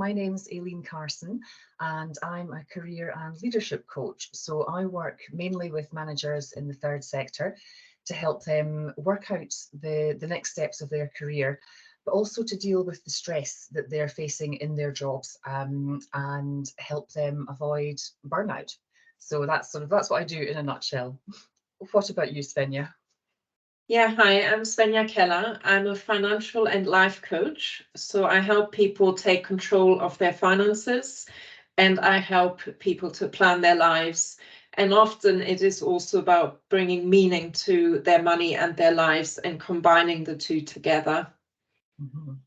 My name's Aileen Carson and I'm a career and leadership coach. So I work mainly with managers in the third sector to help them work out the next steps of their career, but also to deal with the stress that they're facing in their jobs, and help them avoid burnout. So that's what I do in a nutshell. What about you, Svenja? Yeah, hi, I'm Svenja Keller. I'm a financial and life coach. So I help people take control of their finances and I help people to plan their lives. And often it is also about bringing meaning to their money and their lives and combining the two together.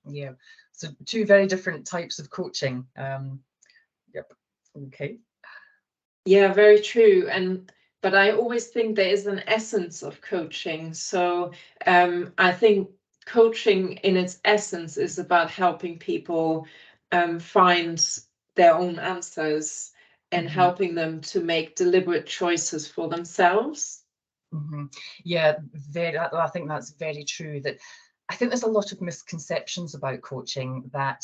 Yeah, so two very different types of coaching. Yep. Okay. Yeah, very true. But I always think there is an essence of coaching. So I think coaching in its essence is about helping people find their own answers and helping them to make deliberate choices for themselves. Yeah, I think that's very true. That I think there's a lot of misconceptions about coaching, that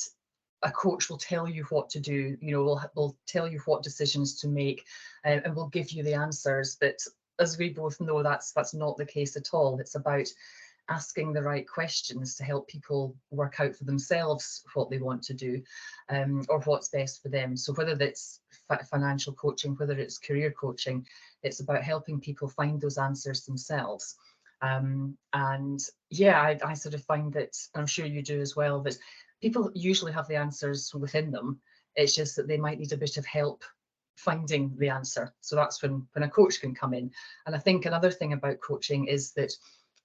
a coach will tell you what to do, will tell you what decisions to make, and will give you the answers. But as we both know, that's not the case at all. It's about asking the right questions to help people work out for themselves what they want to do, or what's best for them. So whether that's financial coaching, whether it's career coaching, it's about helping people find those answers themselves. And yeah, I sort of find that, I'm sure you do as well, that people usually have the answers within them. It's just that they might need a bit of help finding the answer. So that's when a coach can come in. And I think another thing about coaching is that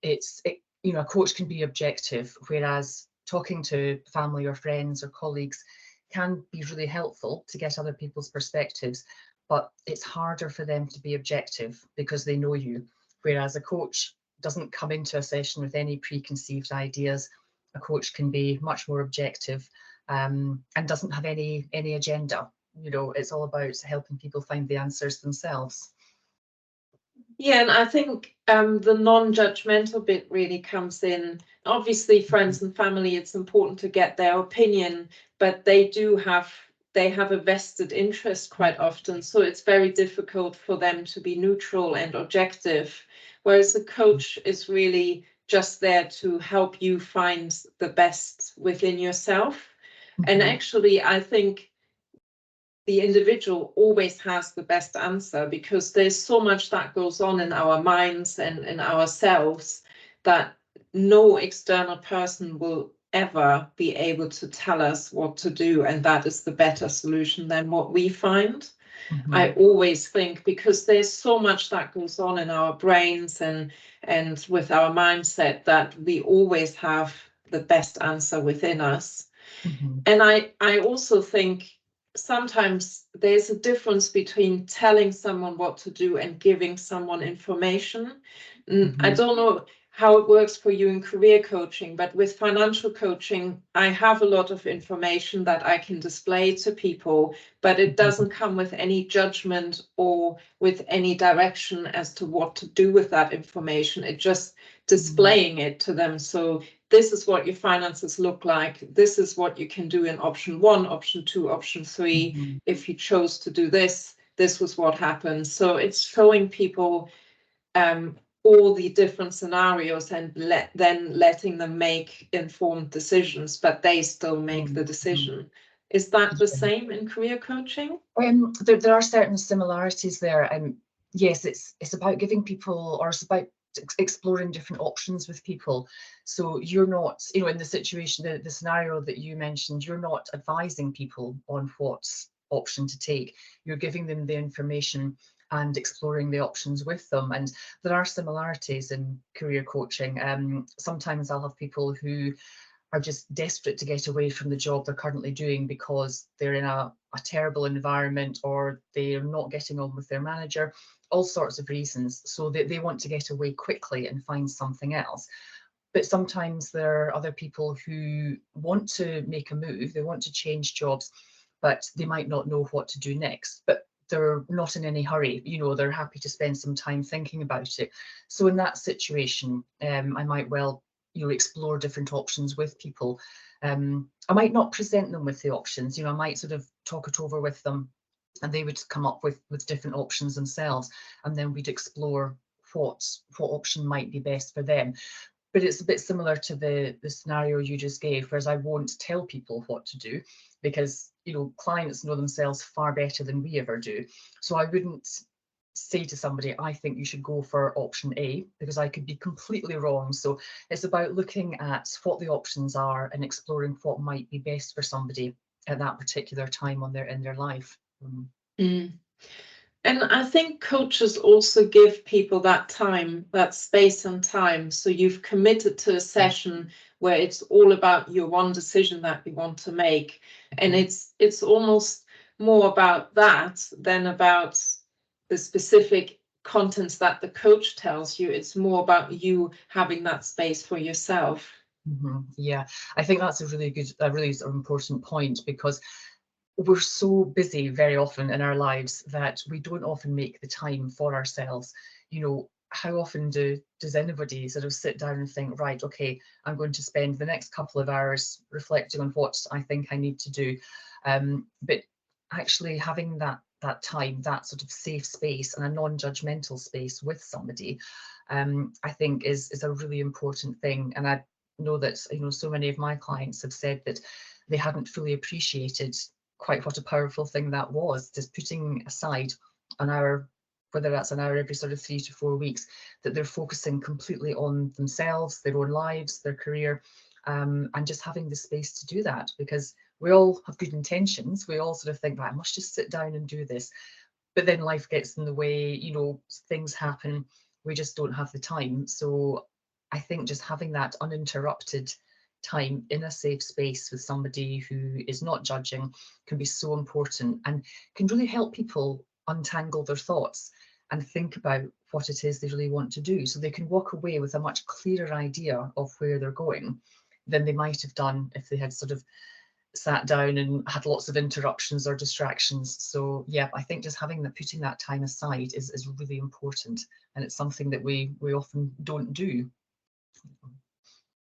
a coach can be objective, whereas talking to family or friends or colleagues can be really helpful to get other people's perspectives, but it's harder for them to be objective because they know you, whereas a coach doesn't come into a session with any preconceived ideas. A coach can be much more objective, and doesn't have any agenda. It's all about helping people find the answers themselves. Yeah, and I think the non-judgmental bit really comes in. Obviously, friends and family, it's important to get their opinion, but they have a vested interest quite often. So it's very difficult for them to be neutral and objective. Whereas a coach is really just there to help you find the best within yourself. And actually, I think the individual always has the best answer, because there's so much that goes on in our minds and in ourselves that no external person will ever be able to tell us what to do, and that is the better solution than what we find. I always think, because there's so much that goes on in our brains and with our mindset, that we always have the best answer within us. And I also think sometimes there's a difference between telling someone what to do and giving someone information. I don't know how it works for you in career coaching, but with financial coaching, I have a lot of information that I can display to people, but it doesn't come with any judgment or with any direction as to what to do with that information. It just displaying it to them. So this is what your finances look like. This is what you can do in option 1, option 2, option 3. If you chose to do this, this was what happened. So it's showing people all the different scenarios and then letting them make informed decisions, but they still make the decision. Is that the same in career coaching? There are certain similarities there, and yes, it's about giving people, or it's about exploring different options with people. So you're not, in the situation, the scenario that you mentioned, you're not advising people on what option to take. You're giving them the information and exploring the options with them. And there are similarities in career coaching. Sometimes I'll have people who are just desperate to get away from the job they're currently doing because they're in a terrible environment, or they're not getting on with their manager, all sorts of reasons. So they want to get away quickly and find something else. But sometimes there are other people who want to make a move, they want to change jobs, but they might not know what to do next. But they're not in any hurry, they're happy to spend some time thinking about it. So in that situation, I might well explore different options with people. I might not present them with the options, I might sort of talk it over with them, and they would come up with different options themselves, and then we'd explore what option might be best for them. But it's a bit similar to the scenario you just gave, whereas I won't tell people what to do, because clients know themselves far better than we ever do. So I wouldn't say to somebody, I think you should go for option A, because I could be completely wrong. So it's about looking at what the options are and exploring what might be best for somebody at that particular time in their life. Mm. And I think coaches also give people that time, that space and time. So you've committed to a session where it's all about your one decision that you want to make. And it's almost more about that than about the specific contents that the coach tells you. It's more about you having that space for yourself. Yeah, I think that's a really sort of important point, because we're so busy very often in our lives that we don't often make the time for ourselves. How often does anybody sort of sit down and think, right, okay, I'm going to spend the next couple of hours reflecting on what I think I need to do. But actually having that time, that sort of safe space and a non-judgmental space with somebody, I think is a really important thing. And I know that so many of my clients have said that they hadn't fully appreciated quite what a powerful thing that was, just putting aside an hour, whether that's an hour every sort of 3 to 4 weeks, that they're focusing completely on themselves, their own lives, their career, and just having the space to do that, because we all have good intentions. We all sort of think, right, I must just sit down and do this, but then life gets in the way, things happen, we just don't have the time. So I think just having that uninterrupted time in a safe space with somebody who is not judging can be so important, and can really help people untangle their thoughts and think about what it is they really want to do, so they can walk away with a much clearer idea of where they're going than they might have done if they had sort of sat down and had lots of interruptions or distractions. So yeah, I think just putting that time aside is really important, and it's something that we often don't do.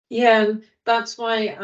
Yeah, and that's why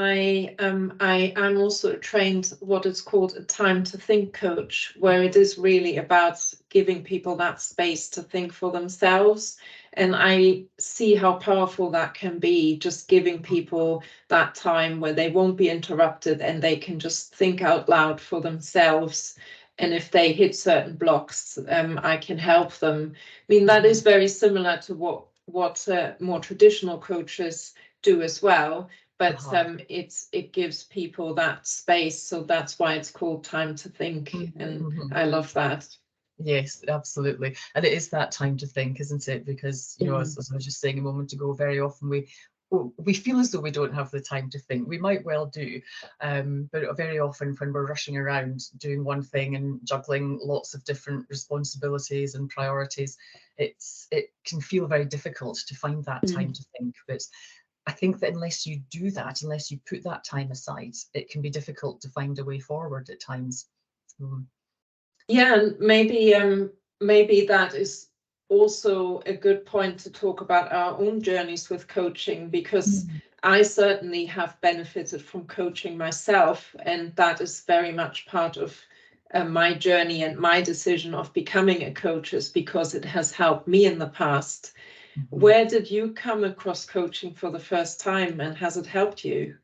I'm also trained what is called a time to think coach, where it is really about giving people that space to think for themselves. And I see how powerful that can be, just giving people that time where they won't be interrupted and they can just think out loud for themselves. And if they hit certain blocks, I can help them. I mean, that is very similar to what more traditional coaches do as well, but it gives people that space, so that's why it's called time to think. And I love that. Yes, absolutely. And it is that time to think, isn't it? Because as I was just saying a moment ago, very often we feel as though we don't have the time to think. We might well do, but very often when we're rushing around doing one thing and juggling lots of different responsibilities and priorities, it can feel very difficult to find that time to think. But I think that unless you do that, unless you put that time aside, it can be difficult to find a way forward at times. Yeah, and maybe that is also a good point to talk about our own journeys with coaching, because I certainly have benefited from coaching myself, and that is very much part of my journey and my decision of becoming a coach, is because it has helped me in the past. Where did you come across coaching for the first time, and has it helped you?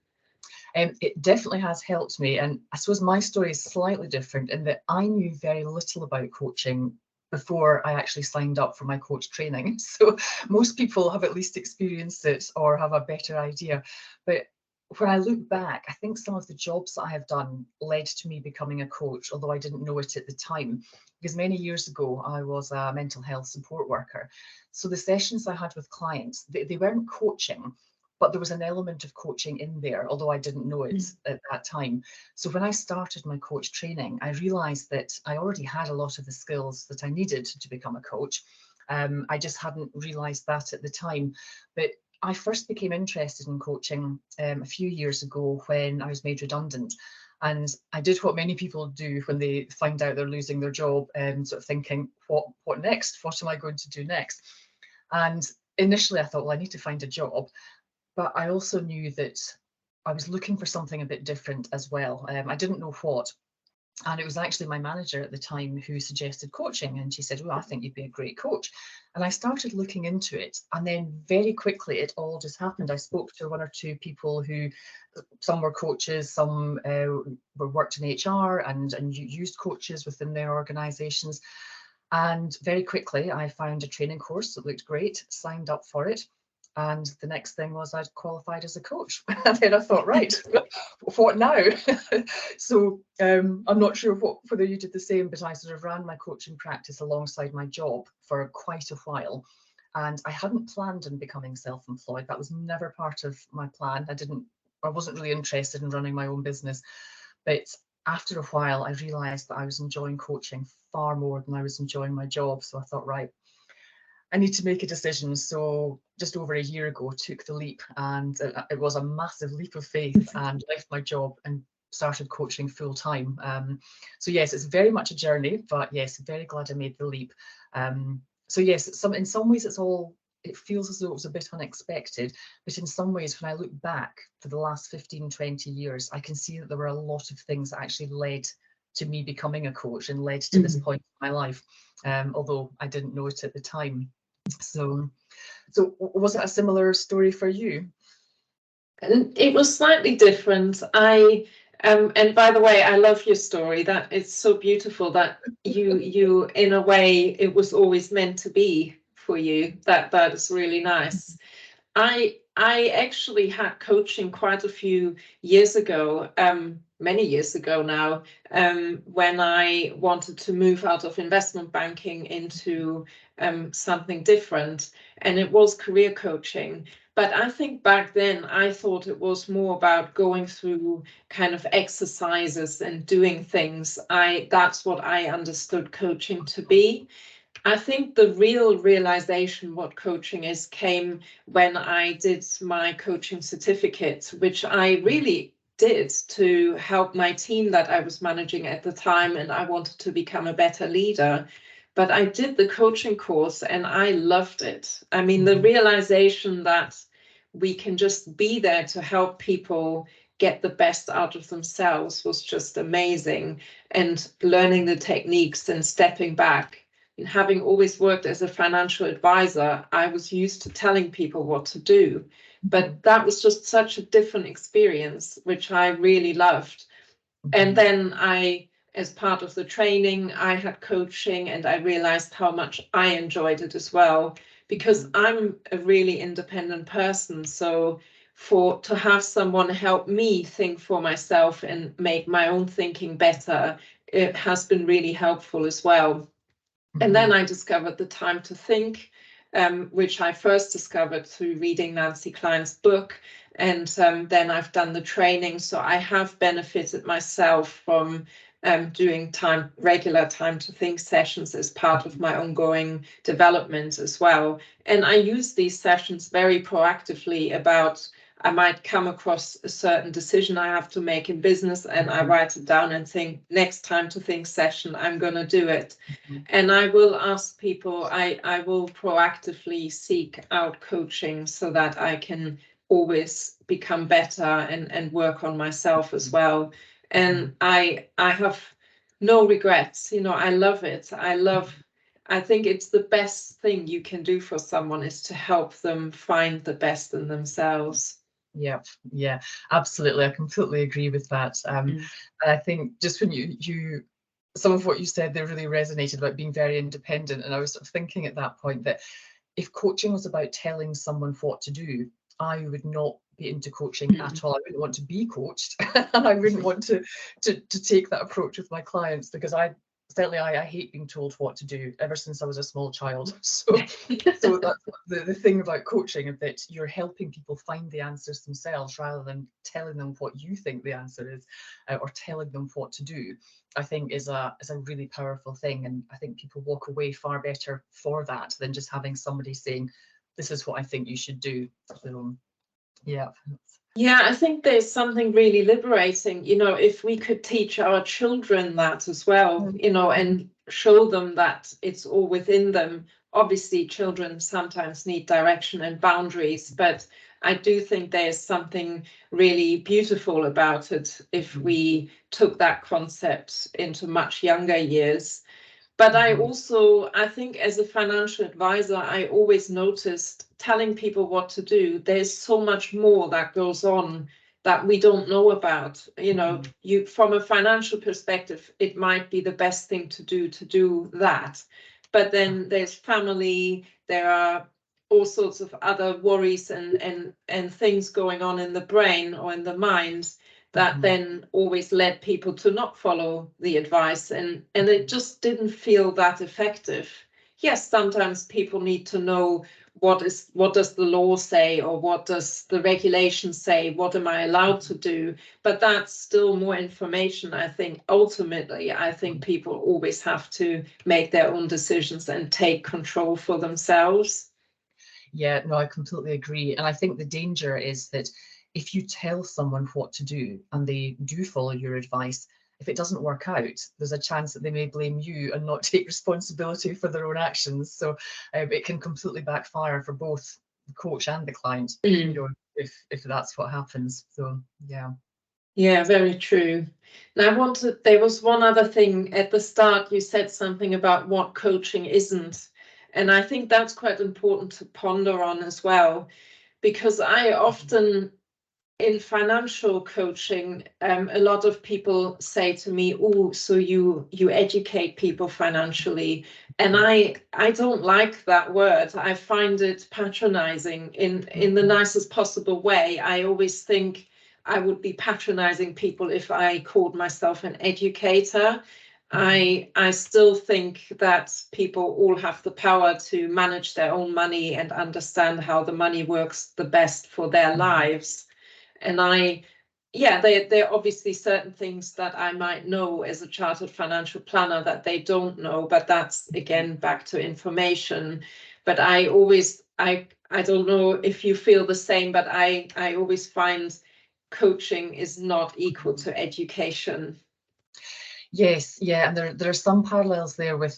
It definitely has helped me, and I suppose my story is slightly different in that I knew very little about coaching before I actually signed up for my coach training. So most people have at least experienced it or have a better idea. But when I look back, I think some of the jobs that I have done led to me becoming a coach, although I didn't know it at the time, because many years ago I was a mental health support worker. So the sessions I had with clients, they weren't coaching, but there was an element of coaching in there, although I didn't know it at that time. So when I started my coach training, I realized that I already had a lot of the skills that I needed to become a coach. I just hadn't realized that at the time. But I first became interested in coaching a few years ago when I was made redundant. And I did what many people do when they find out they're losing their job, sort of thinking, what next? What am I going to do next? And initially I thought, well, I need to find a job. but I also knew that I was looking for something a bit different as well. I didn't know what. And it was actually my manager at the time who suggested coaching. And she said, well, I think you'd be a great coach. And I started looking into it. And then very quickly, it all just happened. I spoke to one or two people who, some were coaches, some were worked in HR and used coaches within their organizations. And very quickly, I found a training course that looked great, signed up for it. And the next thing was I'd qualified as a coach. And then I thought, right, what now? So I'm not sure whether you did the same, but I sort of ran my coaching practice alongside my job for quite a while. And I hadn't planned on becoming self-employed. That was never part of my plan. I wasn't really interested in running my own business. But after a while, I realized that I was enjoying coaching far more than I was enjoying my job. So I thought, right, I need to make a decision. So just over a year ago, took the leap, and it was a massive leap of faith, and left my job and started coaching full time. So yes, it's very much a journey, but yes, very glad I made the leap. So yes, in some ways it feels as though it was a bit unexpected, but in some ways, when I look back for the last 15, 20 years, I can see that there were a lot of things that actually led to me becoming a coach and led to this point in my life, although I didn't know it at the time. So was it a similar story for you? And it was slightly different. And by the way, I love your story. That it's so beautiful that you in a way it was always meant to be for you. That is really nice. I actually had coaching quite a few years ago, many years ago now, when I wanted to move out of investment banking into something different, and it was career coaching. But I think back then I thought it was more about going through kind of exercises and doing things. That's what I understood coaching to be. I think the real realization what coaching is came when I did my coaching certificate, which I really did to help my team that I was managing at the time, and I wanted to become a better leader. But I did the coaching course and I loved it. I mean, the realization that we can just be there to help people get the best out of themselves was just amazing. And learning the techniques and stepping back. And having always worked as a financial advisor, I was used to telling people what to do. But that was just such a different experience, which I really loved. And then as part of the training, I had coaching and I realized how much I enjoyed it as well, because I'm a really independent person. So to have someone help me think for myself and make my own thinking better, it has been really helpful as well. And then I discovered the time to think, which I first discovered through reading Nancy Klein's book. And then I've done the training. So I have benefited myself from doing regular time to think sessions as part of my ongoing development as well. And I use these sessions very proactively about I might come across a certain decision I have to make in business, and I write it down and think, next time to think session, I'm going to do it. And I will ask people, I will proactively seek out coaching so that I can always become better and work on myself as well. And I have no regrets. I love it. I think it's the best thing you can do for someone is to help them find the best in themselves. Yeah, absolutely. I completely agree with that. And I think just when some of what you said there really resonated about being very independent. And I was sort of thinking at that point that if coaching was about telling someone what to do, I would not be into coaching at all. I wouldn't want to be coached, and I wouldn't want to take that approach with my clients, because I hate being told what to do ever since I was a small child. So that's the thing about coaching, is that you're helping people find the answers themselves rather than telling them what you think the answer is, or telling them what to do. I think is a really powerful thing, and I think people walk away far better for that than just having somebody saying, "This is what I think you should do." So, yeah. Yeah, I think there's something really liberating, if we could teach our children that as well, and show them that it's all within them. Obviously, children sometimes need direction and boundaries, but I do think there's something really beautiful about it if we took that concept into much younger years. But I think as a financial advisor, I always noticed telling people what to do, there's so much more that goes on that we don't know about. You know, you from a financial perspective, it might be the best thing to do that. But then there's family, there are all sorts of other worries and things going on in the brain or in the mind that then always led people to not follow the advice, and it just didn't feel that effective. Yes, sometimes people need to know what does the law say, or what does the regulation say, what am I allowed to do, but that's still more information. I think ultimately, I think people always have to make their own decisions and take control for themselves. Yeah, no, I completely agree. And I think the danger is that if you tell someone what to do and they do follow your advice, if it doesn't work out, there's a chance that they may blame you and not take responsibility for their own actions. So it can completely backfire for both the coach and the client, you know, if that's what happens. So yeah. Yeah, very true. Now there was one other thing at the start. You said something about what coaching isn't. And I think that's quite important to ponder on as well, because I often, in financial coaching, a lot of people say to me, "Oh, so you educate people financially," and I don't like that word. I find it patronizing in the nicest possible way. I always think I would be patronizing people if I called myself an educator. I still think that people all have the power to manage their own money and understand how the money works the best for their lives. And there are obviously certain things that I might know as a chartered financial planner that they don't know, but that's again back to information. But I don't know if you feel the same, but I always find coaching is not equal to education. Yes, yeah, and there are some parallels there with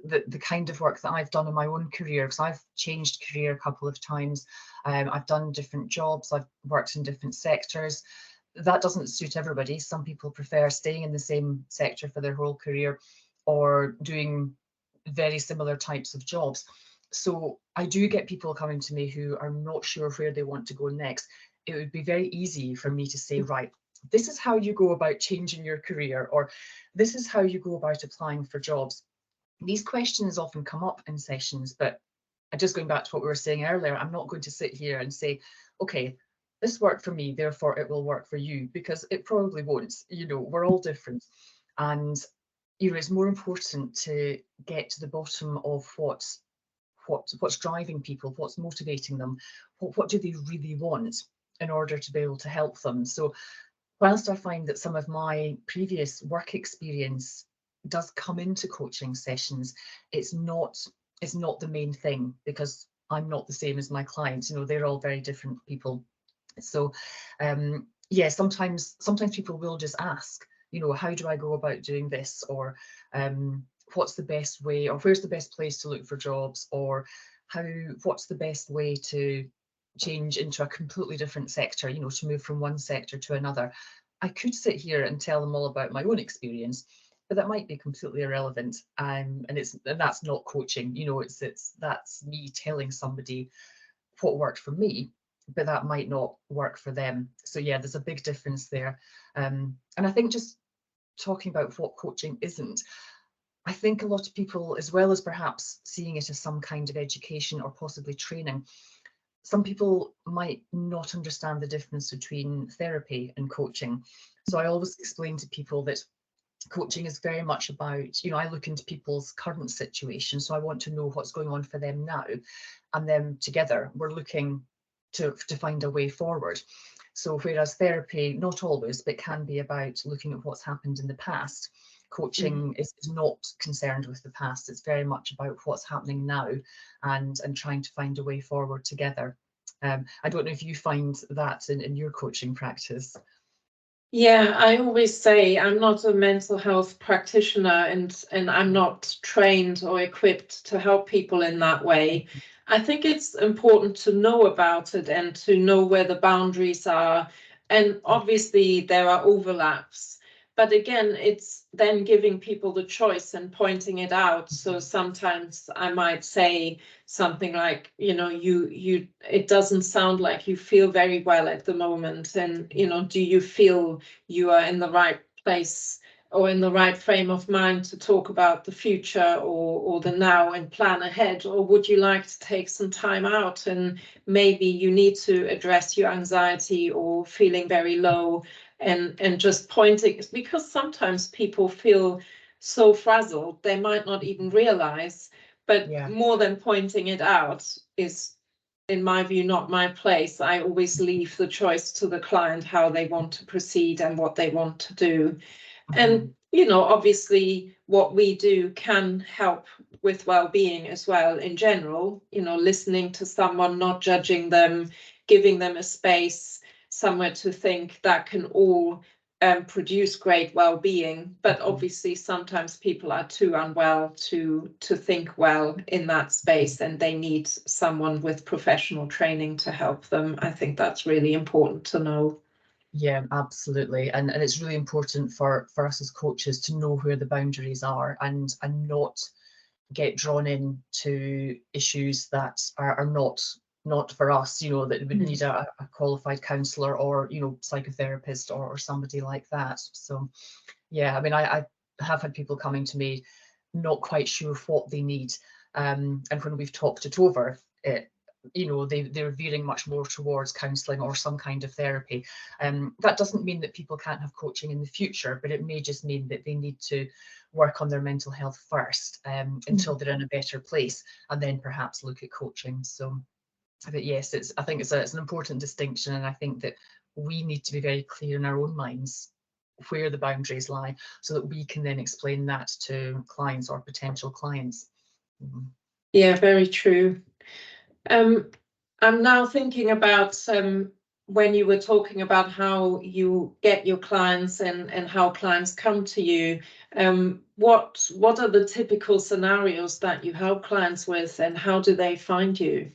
the kind of work that I've done in my own career, because I've changed career a couple of times. I've done different jobs, I've worked in different sectors. That doesn't suit everybody. Some people prefer staying in the same sector for their whole career or doing very similar types of jobs. So I do get people coming to me who are not sure where they want to go next. It would be very easy for me to say, right, this is how you go about changing your career, or this is how you go about applying for jobs. These questions often come up in sessions, but just going back to what we were saying earlier, I'm not going to sit here and say, okay, this worked for me, therefore it will work for you, because it probably won't. You know, we're all different. And, you know, it's more important to get to the bottom of what's driving people, what's motivating them, what do they really want in order to be able to help them. So whilst I find that some of my previous work experience does come into coaching sessions, it's not the main thing, because I'm not the same as my clients. You know, they're all very different people. So yeah, sometimes people will just ask, you know, how do I go about doing this, or what's the best way, or where's the best place to look for jobs, or what's the best way to change into a completely different sector, you know, to move from one sector to another. I could sit here and tell them all about my own experience, but that might be completely irrelevant. And that's not coaching, you know, that's me telling somebody what worked for me, but that might not work for them. So yeah, there's a big difference there. And I think just talking about what coaching isn't, I think a lot of people, as well as perhaps seeing it as some kind of education or possibly training, some people might not understand the difference between therapy and coaching. So I always explain to people that coaching is very much about, you know, I look into people's current situation. So I want to know what's going on for them now. And then together we're looking to find a way forward. So whereas therapy, not always, but can be about looking at what's happened in the past, coaching is not concerned with the past. It's very much about what's happening now and trying to find a way forward together. I don't know if you find that in your coaching practice. Yeah, I always say I'm not a mental health practitioner, and I'm not trained or equipped to help people in that way. I think it's important to know about it and to know where the boundaries are. And obviously there are overlaps. But again, it's then giving people the choice and pointing it out. So sometimes I might say something like, you know, it doesn't sound like you feel very well at the moment. And, you know, do you feel you are in the right place or in the right frame of mind to talk about the future or the now and plan ahead? Or would you like to take some time out and maybe you need to address your anxiety or feeling very low, and just pointing, because sometimes people feel so frazzled they might not even realize, but Yeah. more than pointing it out is, in my view, not my place. I always leave the choice to the client how they want to proceed and what they want to do. And, you know, obviously what we do can help with well-being as well in general, you know, listening to someone, not judging them, giving them a space, somewhere to think, that can all produce great well-being. But obviously sometimes people are too unwell to think well in that space, and they need someone with professional training to help them. I think that's really important to know. Yeah, absolutely. And it's really important for us as coaches to know where the boundaries are and not get drawn into issues that are not for us, you know, that would need a qualified counsellor or, you know, psychotherapist or somebody like that. So yeah, I mean, I have had people coming to me not quite sure what they need. And when we've talked it over, you know, they're veering much more towards counselling or some kind of therapy. That doesn't mean that people can't have coaching in the future, but it may just mean that they need to work on their mental health first until they're in a better place, and then perhaps look at coaching. So, but yes, I think it's an important distinction, and I think that we need to be very clear in our own minds where the boundaries lie, so that we can then explain that to clients or potential clients. Yeah, very true. I'm now thinking about when you were talking about how you get your clients and how clients come to you. What are the typical scenarios that you help clients with, and how do they find you?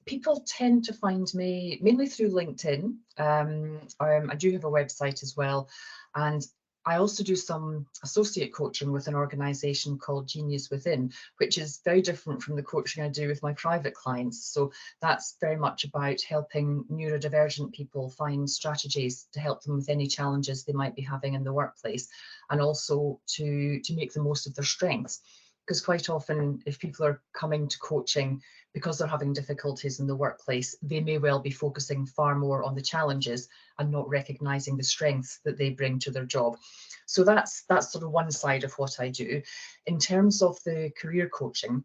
People tend to find me mainly through LinkedIn. I do have a website as well, and I also do some associate coaching with an organisation called Genius Within, which is very different from the coaching I do with my private clients. So that's very much about helping neurodivergent people find strategies to help them with any challenges they might be having in the workplace, and also to make the most of their strengths. Because quite often, if people are coming to coaching because they're having difficulties in the workplace, they may well be focusing far more on the challenges and not recognising the strengths that they bring to their job. So that's sort of one side of what I do. In terms of the career coaching,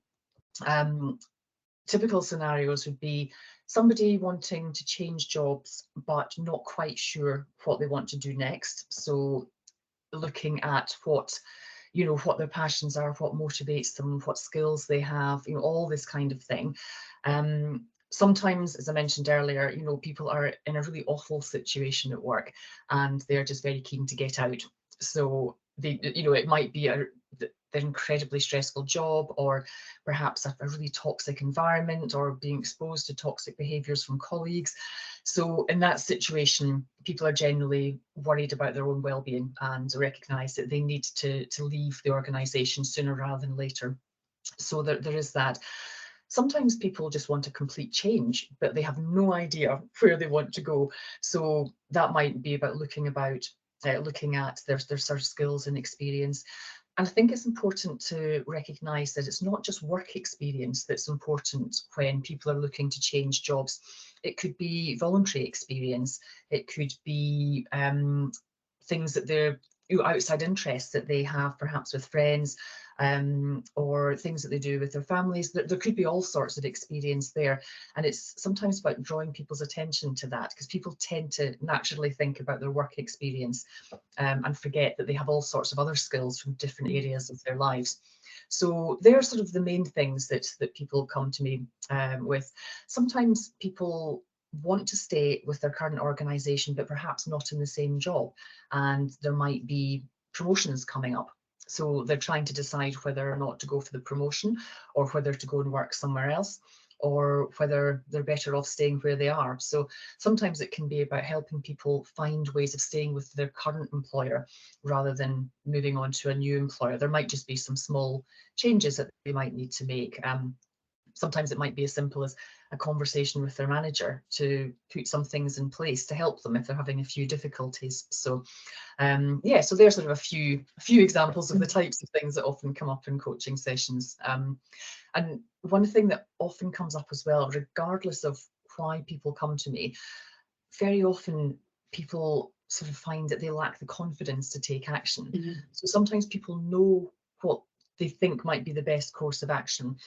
typical scenarios would be somebody wanting to change jobs but not quite sure what they want to do next. So looking at what their passions are, what motivates them, what skills they have, you know, all this kind of thing. Sometimes, as I mentioned earlier, you know, people are in a really awful situation at work and they're just very keen to get out. So they, you know, it might be an incredibly stressful job, or perhaps a really toxic environment, or being exposed to toxic behaviours from colleagues. So in that situation, people are generally worried about their own well-being and recognise that they need to leave the organisation sooner rather than later. So there is that. Sometimes people just want a complete change, but they have no idea where they want to go. So that might be about looking at their sort of skills and experience. And I think it's important to recognise that it's not just work experience that's important when people are looking to change jobs. It could be voluntary experience. It could be things that they're outside interests that they have, perhaps with friends, or things that they do with their families. There could be all sorts of experience there. And it's sometimes about drawing people's attention to that, because people tend to naturally think about their work experience and forget that they have all sorts of other skills from different areas of their lives. So they're sort of the main things that people come to me with. Sometimes people want to stay with their current organisation, but perhaps not in the same job, and there might be promotions coming up. So they're trying to decide whether or not to go for the promotion, or whether to go and work somewhere else, or whether they're better off staying where they are. So sometimes it can be about helping people find ways of staying with their current employer rather than moving on to a new employer. There might just be some small changes that they might need to make. Sometimes it might be as simple as a conversation with their manager to put some things in place to help them if they're having a few difficulties. So yeah, so there's sort of a few examples of the types of things that often come up in coaching sessions. And one thing that often comes up as well, regardless of why people come to me, very often people sort of find that they lack the confidence to take action. So sometimes people know what they think might be the best course of action,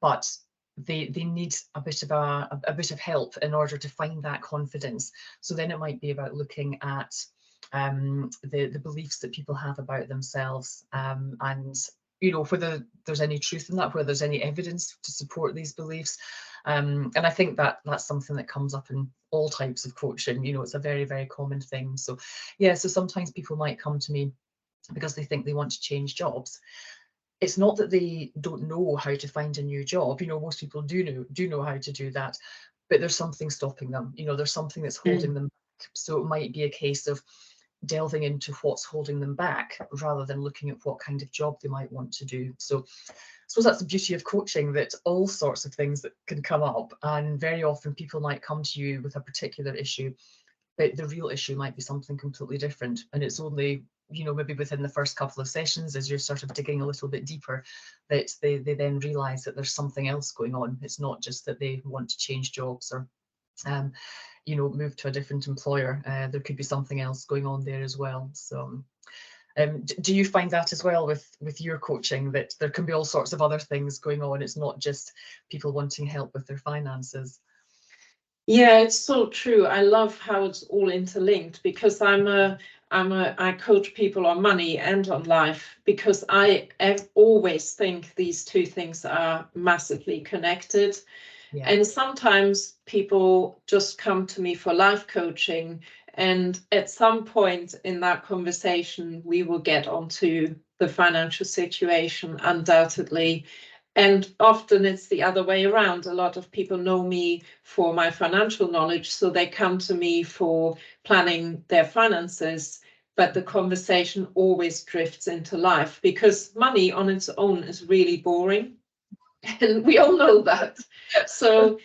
but they need a bit of help in order to find that confidence. So then it might be about looking at the beliefs that people have about themselves, and you know, whether there's any truth in that, whether there's any evidence to support these beliefs. And I think that that's something that comes up in all types of coaching. You know, it's a very, very common thing. So yeah, so sometimes people might come to me because they think they want to change jobs. It's not that they don't know how to find a new job. You know, most people do know how to do that, but there's something stopping them. You know, there's something that's holding them back. So it might be a case of delving into what's holding them back rather than looking at what kind of job they might want to do. So I suppose that's the beauty of coaching, that all sorts of things that can come up, and very often people might come to you with a particular issue, but the real issue might be something completely different. And it's only, you know, maybe within the first couple of sessions, as you're sort of digging a little bit deeper, that they then realise that there's something else going on. It's not just that they want to change jobs or you know, move to a different employer. There could be something else going on there as well. So do you find that as well with your coaching, that there can be all sorts of other things going on? It's not just people wanting help with their finances. Yeah, it's so true. I love how it's all interlinked, because I coach people on money and on life, because I always think these two things are massively connected. Yeah. And sometimes people just come to me for life coaching, and at some point in that conversation, we will get onto the financial situation, undoubtedly. And often it's the other way around. A lot of people know me for my financial knowledge, so they come to me for planning their finances, but the conversation always drifts into life, because money on its own is really boring. And we all know that. So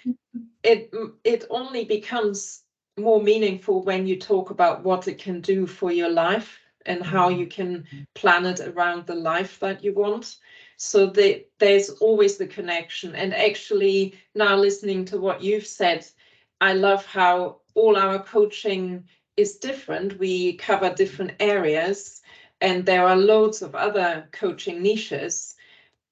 it only becomes more meaningful when you talk about what it can do for your life and how you can plan it around the life that you want. So there's always the connection. And actually, now listening to what you've said, I love how all our coaching is different. We cover different areas, and there are loads of other coaching niches.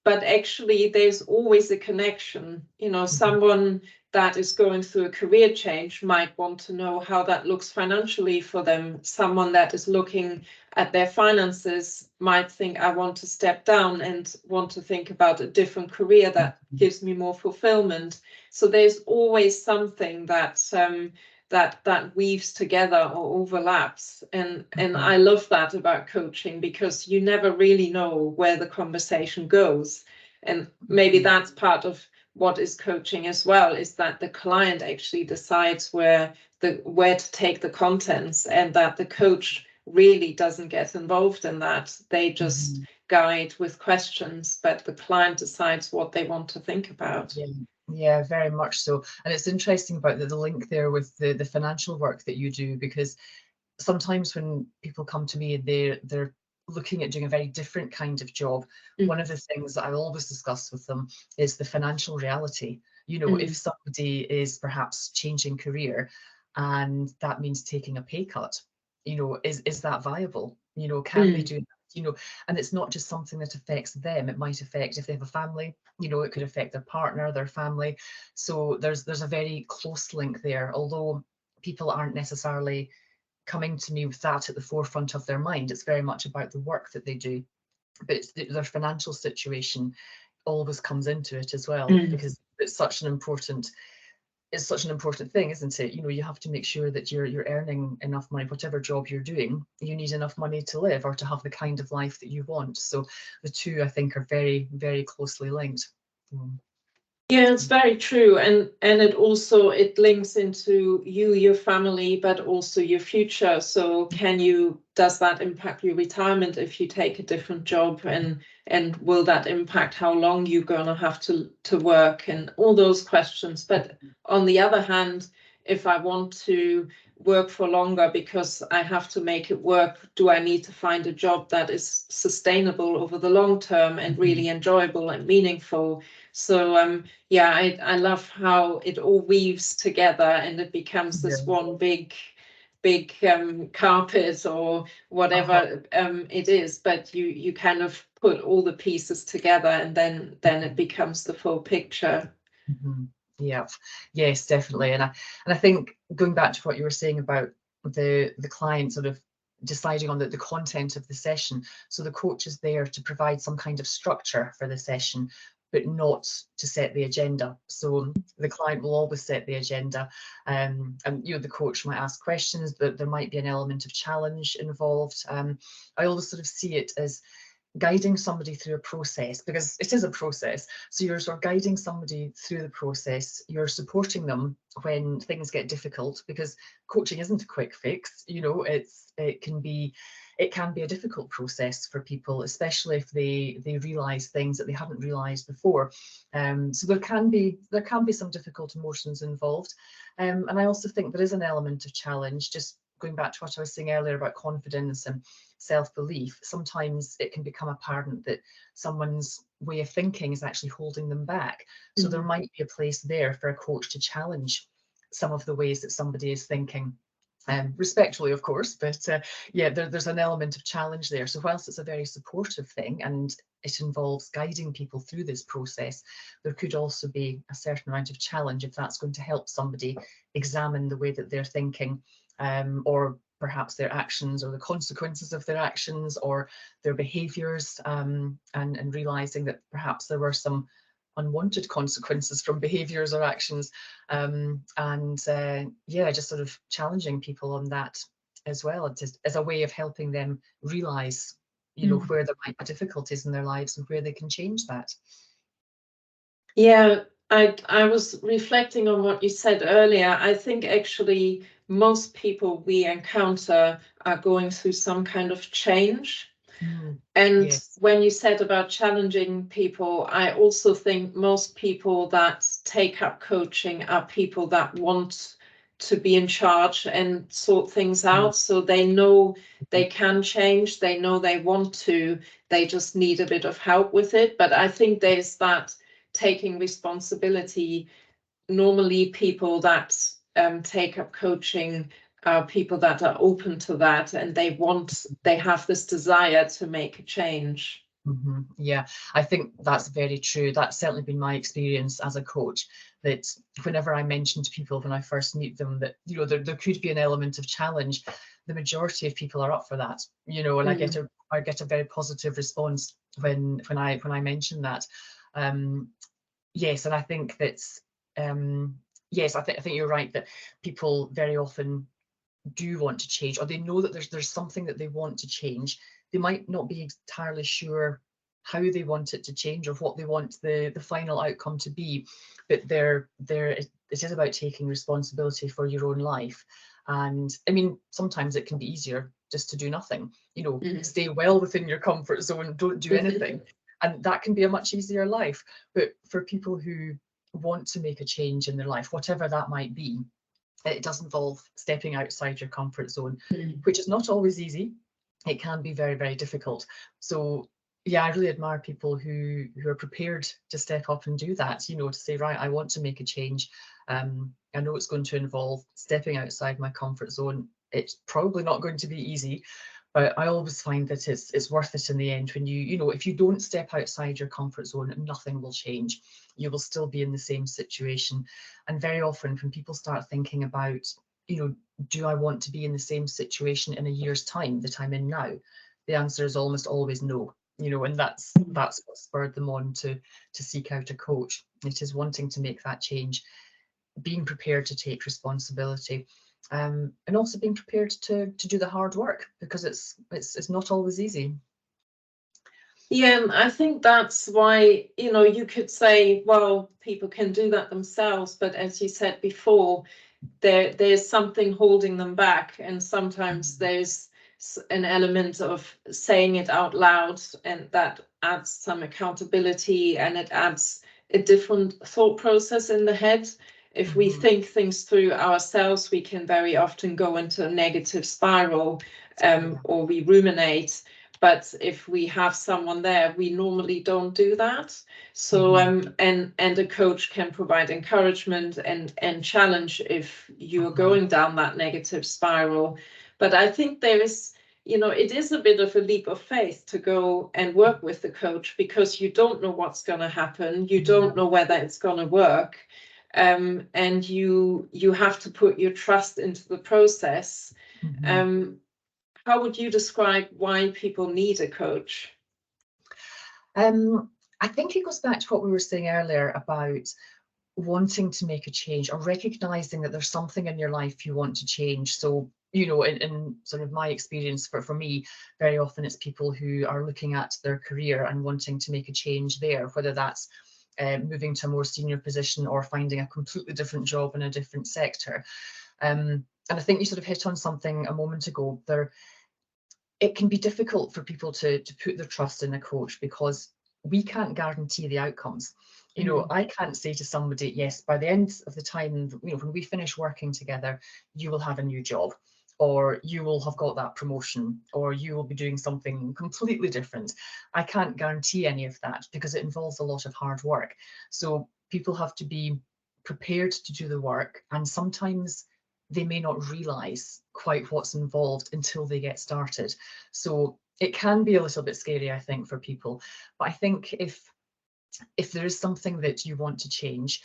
But actually, there's always a connection. You know, someone that is going through a career change might want to know how that looks financially for them. Someone that is looking at their finances might think, I want to step down and want to think about a different career that gives me more fulfillment. So there's always something that that weaves together or overlaps. And I love that about coaching, because you never really know where the conversation goes. And maybe that's part of what is coaching as well, is that the client actually decides where to take the contents, and that the coach really doesn't get involved in that. They just guide with questions, but the client decides what they want to think about. Yeah, very much so. And it's interesting about the link there with the financial work that you do, because sometimes when people come to me, they're looking at doing a very different kind of job. One of the things that I always discuss with them is the financial reality. You know, if somebody is perhaps changing career and that means taking a pay cut, you know, is that viable? You know, can they do that? You know, and it's not just something that affects them. It might affect, if they have a family, you know, it could affect their partner, their family. So there's a very close link there, although people aren't necessarily coming to me with that at the forefront of their mind. It's very much about the work that they do, but it's their financial situation always comes into it as well, because it's such an important it's such an important thing, isn't it? You know, you have to make sure that you're earning enough money, whatever job you're doing, you need enough money to live or to have the kind of life that you want. So the two, I think, are very, very closely linked. Yeah, it's very true, and it also it links into you, your family, but also your future. So does that impact your retirement if you take a different job, and will that impact how long you're gonna have to work, and all those questions. But on the other hand, if I want to work for longer because I have to make it work, do I need to find a job that is sustainable over the long term and really enjoyable and meaningful? So yeah, I love how it all weaves together and it becomes this one big carpet or whatever it is, but you kind of put all the pieces together, and then it becomes the full picture. Yeah, yes, definitely. And I think going back to what you were saying about the client sort of deciding on the content of the session. So the coach is there to provide some kind of structure for the session, but not to set the agenda. So the client will always set the agenda, and you know, the coach might ask questions, but there might be an element of challenge involved. I always sort of see it as guiding somebody through a process, because it is a process. So you're sort of guiding somebody through the process, you're supporting them when things get difficult, because coaching isn't a quick fix. You know, it can be a difficult process for people, especially if they realize things that they hadn't realized before. So there can be some difficult emotions involved, and I also think there is an element of challenge. Just going back to what I was saying earlier about confidence and self-belief, sometimes it can become apparent that someone's way of thinking is actually holding them back. So there might be a place there for a coach to challenge some of the ways that somebody is thinking, respectfully, of course, but yeah, there's an element of challenge there. So whilst it's a very supportive thing and it involves guiding people through this process, there could also be a certain amount of challenge if that's going to help somebody examine the way that they're thinking, or perhaps their actions or the consequences of their actions or their behaviours, and realising that perhaps there were some unwanted consequences from behaviours or actions, yeah, just sort of challenging people on that as well, just as a way of helping them realise, you know, where there might be difficulties in their lives and where they can change that. Yeah, I was reflecting on what you said earlier. I think actually most people we encounter are going through some kind of change. And Yes. when you said about challenging people, I also think most people that take up coaching are people that want to be in charge and sort things out. So they know they can change, they know they want to, they just need a bit of help with it. But I think there's that taking responsibility. Normally people that take up coaching are people that are open to that, and they have this desire to make a change. Yeah, I think that's very true. That's certainly been my experience as a coach, that whenever I mention to people when I first meet them that, you know, there could be an element of challenge, the majority of people are up for that, you know, and I get a very positive response when I mention that. Yes, and I think that's yes, I think you're right that people very often do want to change, or they know that there's something that they want to change. They might not be entirely sure how they want it to change or what they want the final outcome to be, but it is about taking responsibility for your own life. And I mean, sometimes it can be easier just to do nothing, you know, stay well within your comfort zone, don't do anything, and that can be a much easier life. But for people who want to make a change in their life, whatever that might be, it does involve stepping outside your comfort zone, which is not always easy. It can be very, very difficult. So yeah, I really admire people who are prepared to step up and do that, you know, to say, right, I want to make a change. I know it's going to involve stepping outside my comfort zone. It's probably not going to be easy, but I always find that it's worth it in the end. When you know, if you don't step outside your comfort zone, nothing will change. You will still be in the same situation. And very often when people start thinking about, you know, do I want to be in the same situation in a year's time that I'm in now? The answer is almost always no, you know, and that's what spurred them on to seek out a coach. It is wanting to make that change. being prepared to take responsibility, and also being prepared to do the hard work, because it's not always easy. Yeah, and I think that's why, you could say, well, people can do that themselves, but as you said before, there's something holding them back, and sometimes there's an element of saying it out loud, and that adds some accountability, and it adds a different thought process in the head. If we think things through ourselves, we can very often go into a negative spiral, or we ruminate. But if we have someone there, we normally don't do that. So and a coach can provide encouragement and challenge if you're going down that negative spiral. But I think there is, it is a bit of a leap of faith to go and work with the coach, because you don't know what's going to happen. You don't know whether it's going to work. And you have to put your trust into the process. How would you describe why people need a coach? I think it goes back to what we were saying earlier about wanting to make a change, or recognizing that there's something in your life you want to change. So, in sort of my experience, for me, very often it's people who are looking at their career and wanting to make a change there, whether that's moving to a more senior position or finding a completely different job in a different sector. And I think you sort of hit on something a moment ago there. It can be difficult for people to put their trust in a coach, because we can't guarantee the outcomes. I can't say to somebody, yes, by the end of the time, when we finish working together, you will have a new job, or you will have got that promotion, or you will be doing something completely different. I can't guarantee any of that, because it involves a lot of hard work. So people have to be prepared to do the work, and sometimes they may not realize quite what's involved until they get started. So it can be a little bit scary, I think, for people. But I think if there is something that you want to change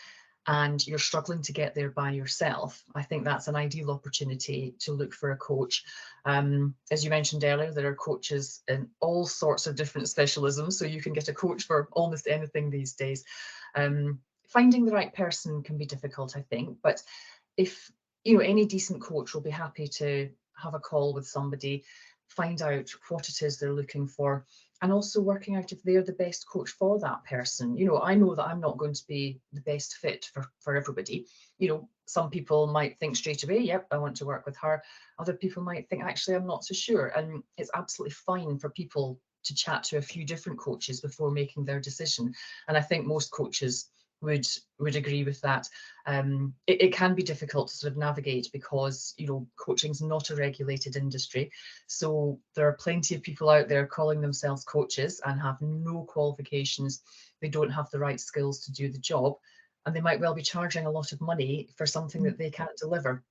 and you're struggling to get there by yourself, I think that's an ideal opportunity to look for a coach. As you mentioned earlier, there are coaches in all sorts of different specialisms, so you can get a coach for almost anything these days. Finding the right person can be difficult, I think, but if any decent coach will be happy to have a call with somebody, find out what it is they're looking for, and also working out if they're the best coach for that person. I know that I'm not going to be the best fit for everybody. Some people might think straight away, yep, I want to work with her. Other people might think, actually, I'm not so sure. And it's absolutely fine for people to chat to a few different coaches before making their decision. And I think most coaches would agree with that. It can be difficult to sort of navigate, because coaching's not a regulated industry, so there are plenty of people out there calling themselves coaches and have no qualifications. They don't have the right skills to do the job, and they might well be charging a lot of money for something that they can't deliver.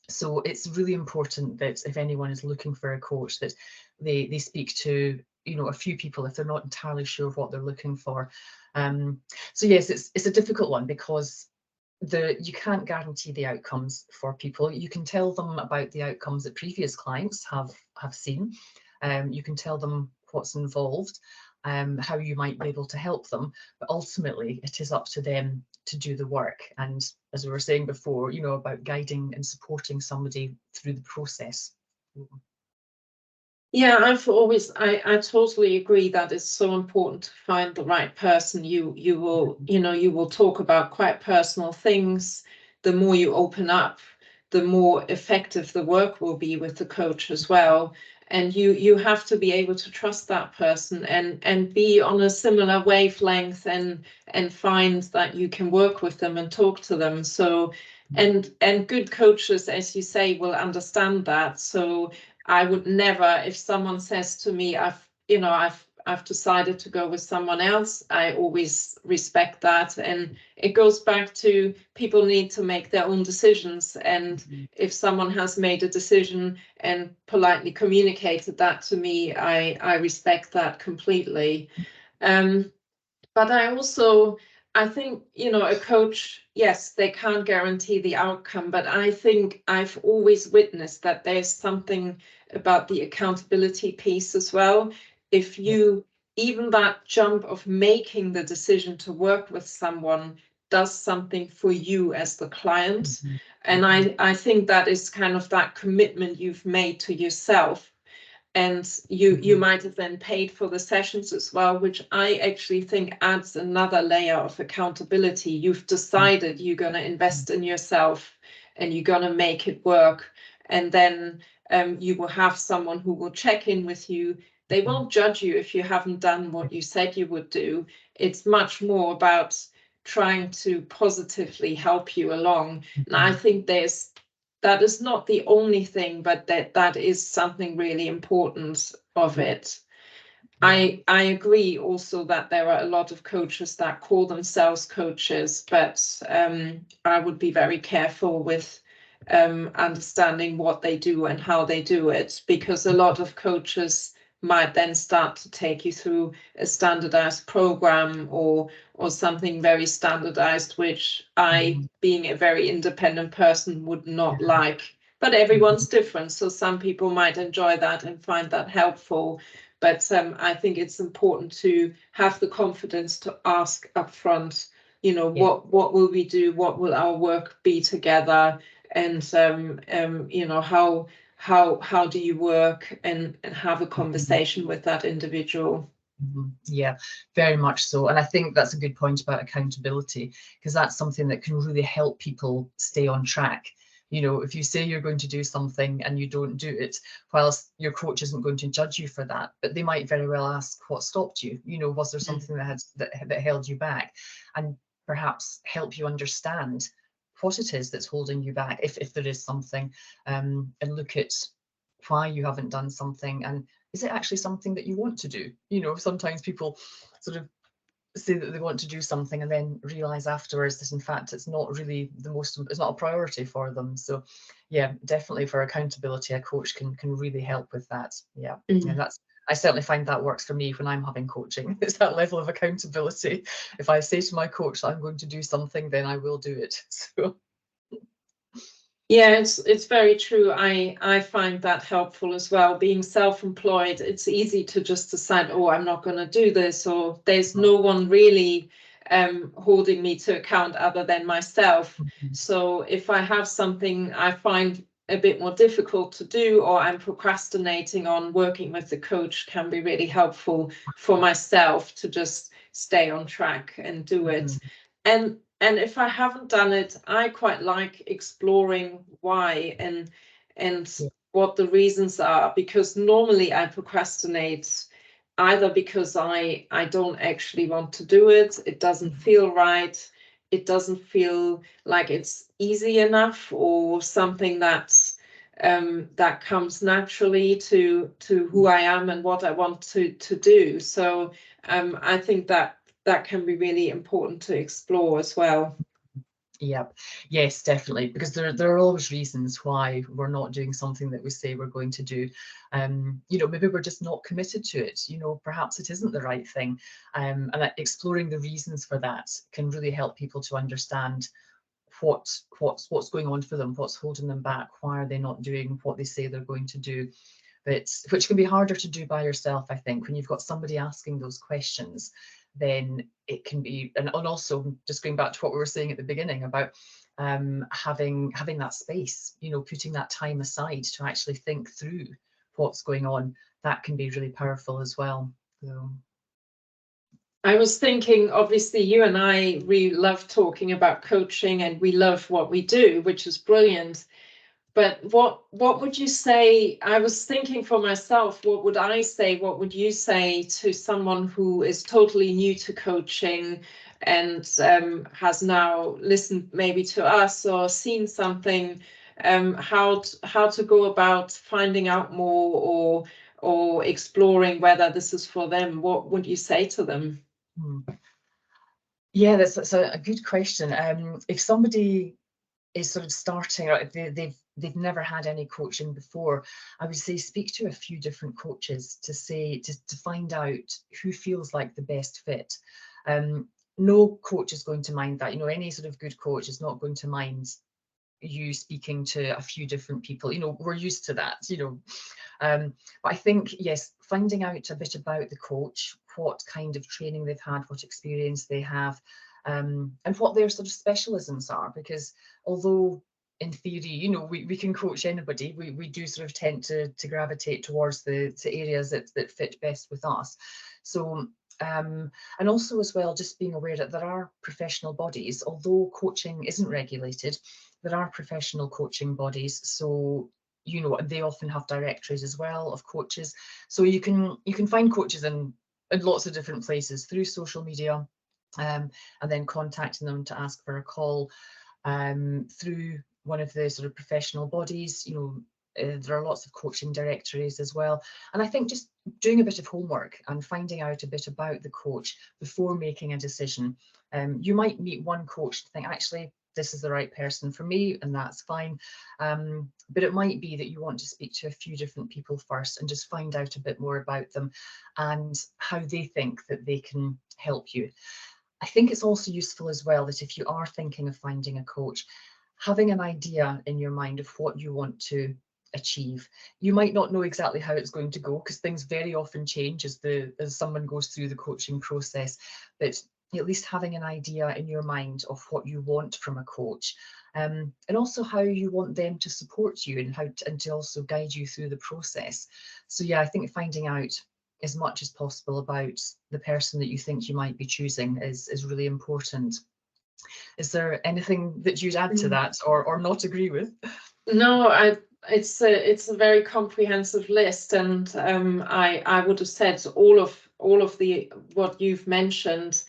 So it's really important that if anyone is looking for a coach, that they speak to a few people if they're not entirely sure what they're looking for. So yes, it's a difficult one, because you can't guarantee the outcomes for people. You can tell them about the outcomes that previous clients have seen. You can tell them what's involved, how you might be able to help them, but ultimately it is up to them to do the work. And as we were saying before, about guiding and supporting somebody through the process. Yeah, I totally agree that it's so important to find the right person. You will talk about quite personal things. The more you open up, the more effective the work will be with the coach as well. And you have to be able to trust that person and be on a similar wavelength, and find that you can work with them and talk to them. So and good coaches, as you say, will understand that. So I would never, if someone says to me, I've decided to go with someone else, I always respect that. And it goes back to, people need to make their own decisions. And if someone has made a decision and politely communicated that to me, I respect that completely. But I think, a coach, yes, they can't guarantee the outcome, but I think I've always witnessed that there's something about the accountability piece as well. If you, even that jump of making the decision to work with someone, does something for you as the client. Mm-hmm. And I think that is kind of that commitment you've made to yourself. And you might have then paid for the sessions as well, which I actually think adds another layer of accountability. You've decided you're going to invest in yourself and you're going to make it work. And then you will have someone who will check in with you. They won't judge you if you haven't done what you said you would do. It's much more about trying to positively help you along. And I think that is not the only thing, but that is something really important of it. I agree also that there are a lot of coaches that call themselves coaches, but I would be very careful with understanding what they do and how they do it, because a lot of coaches might then start to take you through a standardized program or something very standardized, which I, being a very independent person, would not like. But everyone's different, so some people might enjoy that and find that helpful. But I think it's important to have the confidence to ask upfront, you know, what will we do? What will our work be together? And you know, how do you work, and have a conversation with that individual. Yeah, very much so. And I think that's a good point about accountability, because that's something that can really help people stay on track. You know, if you say you're going to do something and you don't do it, whilst your coach isn't going to judge you for that, but they might very well ask what stopped you. You know, was there something that held you back, and perhaps help you understand what it is that's holding you back, if there is something, and look at why you haven't done something, and is it actually something that you want to do? You know, sometimes people sort of say that they want to do something and then realize afterwards that in fact it's not really it's not a priority for them. So yeah, definitely for accountability, a coach can really help with that. Yeah, and I certainly find that works for me when I'm having coaching. It's that level of accountability. If I say to my coach that I'm going to do something, then I will do it. So yeah, it's very true. I find that helpful as well. Being self-employed, it's easy to just decide, oh, I'm not going to do this, or there's no one really holding me to account other than myself. So if I have something I find a bit more difficult to do, or I'm procrastinating on, working with the coach can be really helpful for myself to just stay on track and do it. And if I haven't done it, I quite like exploring why and what the reasons are, because normally I procrastinate either because I don't actually want to do it, it doesn't feel right, it doesn't feel like it's easy enough, or something that's that comes naturally to who I am and what I want to do. So I think that can be really important to explore as well. Yep. Yes, definitely, because there are always reasons why we're not doing something that we say we're going to do. You know, maybe we're just not committed to it. You know, perhaps it isn't the right thing. And exploring the reasons for that can really help people to understand what's going on for them, what's holding them back, why are they not doing what they say they're going to do. But which can be harder to do by yourself, I think, when you've got somebody asking those questions. Then it can be, and also just going back to what we were saying at the beginning about having that space, you know, putting that time aside to actually think through what's going on, that can be really powerful as well. So I was thinking, obviously, you and I, we love talking about coaching and we love what we do, which is brilliant. But what would you say? I was thinking for myself, what would I say? What would you say to someone who is totally new to coaching and has now listened maybe to us or seen something? How to go about finding out more, or exploring whether this is for them? What would you say to them? Yeah, that's a good question. If somebody is sort of starting, or they've never had any coaching before, I would say speak to a few different coaches to find out who feels like the best fit. No coach is going to mind that. You know, any sort of good coach is not going to mind you speaking to a few different people. You know, we're used to that, you know. But I think, yes, finding out a bit about the coach, what kind of training they've had, what experience they have, and what their sort of specialisms are, because although in theory, you know, we can coach anybody, we do sort of tend to gravitate towards the areas that fit best with us. So and also as well, just being aware that there are professional bodies, although coaching isn't regulated, there are professional coaching bodies. So, you know, they often have directories as well of coaches. So you can find coaches in lots of different places through social media, and then contacting them to ask for a call through one of the sort of professional bodies. You know, there are lots of coaching directories as well. And I think just doing a bit of homework and finding out a bit about the coach before making a decision. You might meet one coach and think, actually, this is the right person for me, and that's fine. But it might be that you want to speak to a few different people first and just find out a bit more about them and how they think that they can help you. I think it's also useful as well that if you are thinking of finding a coach, having an idea in your mind of what you want to achieve. You might not know exactly how it's going to go, because things very often change as someone goes through the coaching process, but at least having an idea in your mind of what you want from a coach, and also how you want them to support you and to also guide you through the process. So yeah, I think finding out as much as possible about the person that you think you might be choosing is really important. Is there anything that you'd add to that or not agree with? No, it's a very comprehensive list, and I would have said all of the what you've mentioned.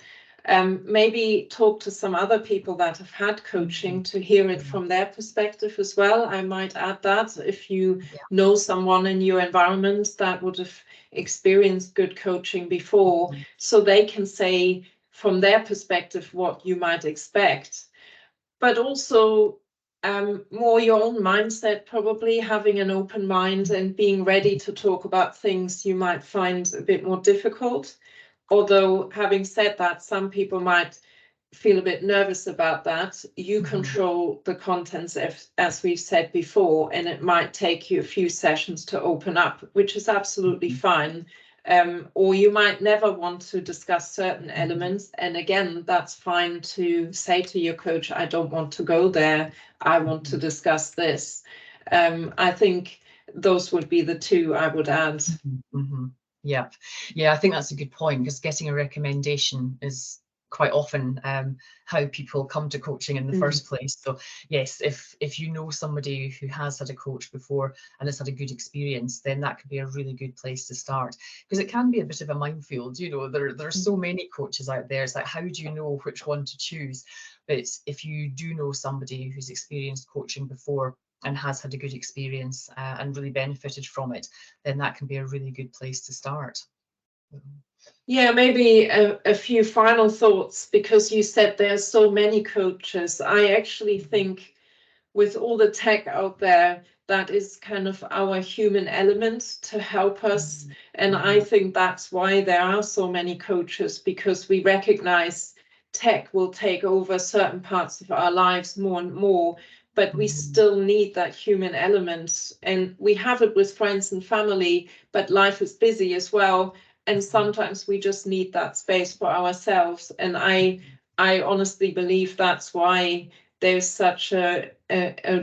Maybe talk to some other people that have had coaching to hear it from their perspective as well. I might add that if you know someone in your environment that would have experienced good coaching before, so they can say from their perspective what you might expect. But also more your own mindset, probably having an open mind and being ready to talk about things you might find a bit more difficult. Although, having said that, some people might feel a bit nervous about that. You control the contents, as we've said before, and it might take you a few sessions to open up, which is absolutely fine. Or you might never want to discuss certain elements. And again, that's fine to say to your coach, I don't want to go there. I want to discuss this. I think those would be the two I would add. Yeah, I think that's a good point, because getting a recommendation is quite often how people come to coaching in the first place. So yes, if you know somebody who has had a coach before and has had a good experience, then that could be a really good place to start, because it can be a bit of a minefield. You know, there are so many coaches out there. It's like, how do you know which one to choose? But if you do know somebody who's experienced coaching before and has had a good experience and really benefited from it, then that can be a really good place to start. Yeah, maybe a few final thoughts, because you said there's so many coaches. I actually think with all the tech out there, that is kind of our human element to help us. And I think that's why there are so many coaches, because we recognize tech will take over certain parts of our lives more and more, but we still need that human element. And we have it with friends and family, but life is busy as well. And sometimes we just need that space for ourselves. And I honestly believe that's why there's such a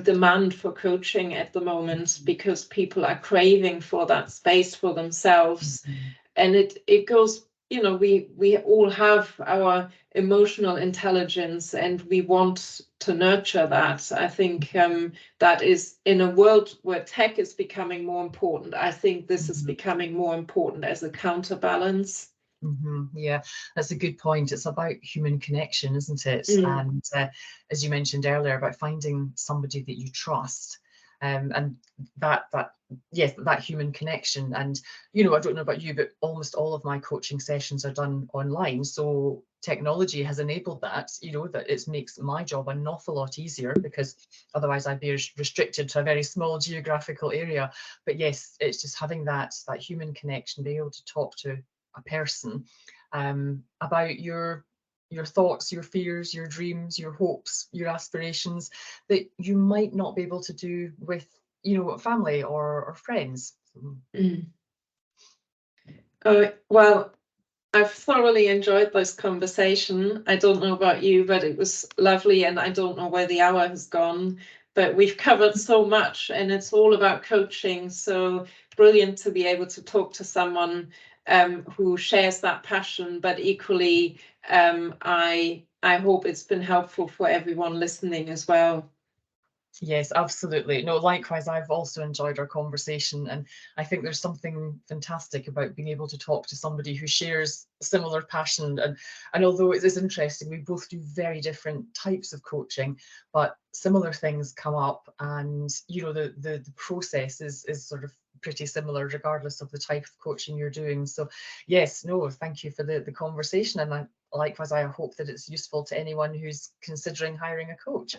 demand for coaching at the moment, because people are craving for that space for themselves. And it goes, you know, we all have our emotional intelligence and we want to nurture that. I think that is, in a world where tech is becoming more important, I think this is becoming more important as a counterbalance. Yeah, that's a good point. It's about human connection, isn't it? And as you mentioned earlier, about finding somebody that you trust, and that human connection. And you know, I don't know about you, but almost all of my coaching sessions are done online. So technology has enabled that. You know, that it makes my job an awful lot easier, because otherwise I'd be restricted to a very small geographical area. But yes, it's just having that human connection, being able to talk to a person about your thoughts, your fears, your dreams, your hopes, your aspirations, that you might not be able to do with, you know, family or friends. Well, I've thoroughly enjoyed this conversation. I don't know about you, but it was lovely, and I don't know where the hour has gone, but we've covered so much, and it's all about coaching. So brilliant to be able to talk to someone who shares that passion, but equally, I hope it's been helpful for everyone listening as well. Yes, absolutely. No, likewise, I've also enjoyed our conversation, and I think there's something fantastic about being able to talk to somebody who shares similar passion. And although it is interesting, we both do very different types of coaching, but similar things come up, and you know, the process is sort of pretty similar regardless of the type of coaching you're doing. So yes, no, thank you for the conversation, and likewise, I hope that it's useful to anyone who's considering hiring a coach.